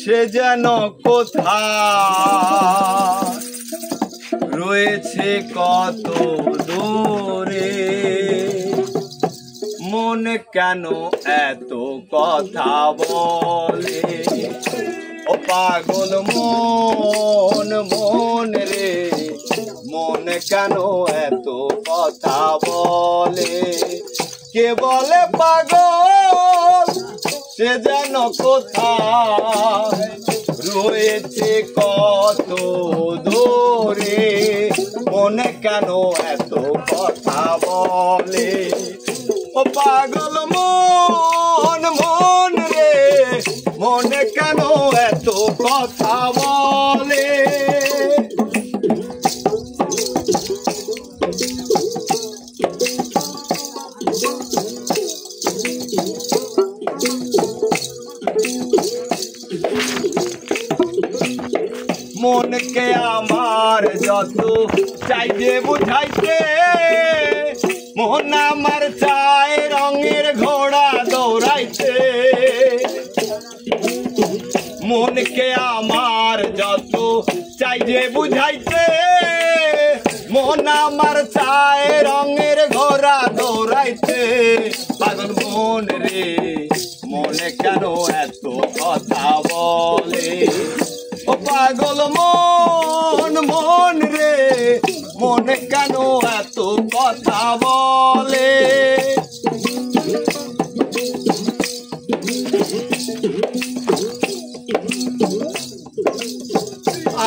সে যেন কোথায় রয়েছে কত দূরে। মন কেন এত কথা বলে, ও পাগল মন মন রে, মন কেন এত কথা বলে। কে বলে পাগল সে যেন কোথায় রয়েছে কত দূরে। মন কেন এত কথা বলে, ও পাগল মন মন রে, মন কেন এত কথা বলে। মনকে আমার যত চাইবে বুঝাইতে, মন আমার চায় রঙের ঘোড়া দৌড়াইতে। মনকে আমার যত চাইবে বুঝাইতে, মন আমার চায় রঙের ঘোড়া দৌড়াইতে। পাগল মন রে, মনে কেন এত কথা বলে, ও পাগল মন মন রে, মনে কেন এত কথা বলে।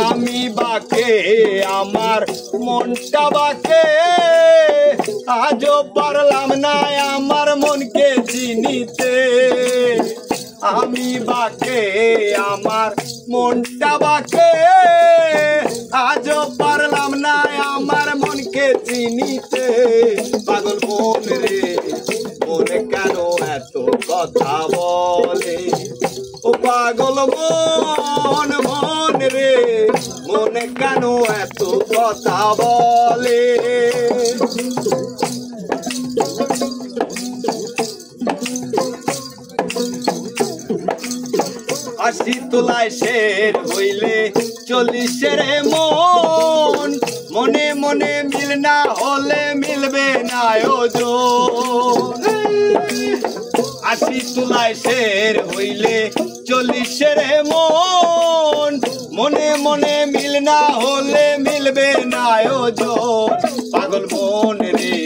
আমি বাকে আমার মনটা বাকে, আজও পারলাম না আমার মনকে চিনিতে। আমি বাকে আমার মনটা বাকে, আজও পারলাম না আমার মনকে চিনিতে। পাগল মন রে, মনে কেন এত কথা বলে, ও পাগল মন মন রে, মনে কেন এত কথা বলে। আশি তোলায় শের হইলে 40 রে মন, মনে মনে মিল না হলে মিলবে না ওজন। 80 তোলায় শের হইলে 40 রে মন, মনে মনে মিল না হলে মিলবে না ওজন। পাগল মন রে,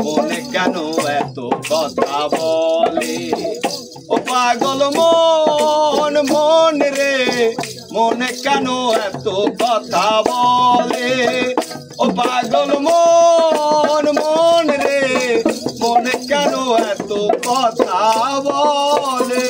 মনে কেন এত কথা বলে, ও পাগল মন মন রে, মনে কেন এত কথা বলে। ও পাগল মন মন রে, মনে কেন এত কথা বলে।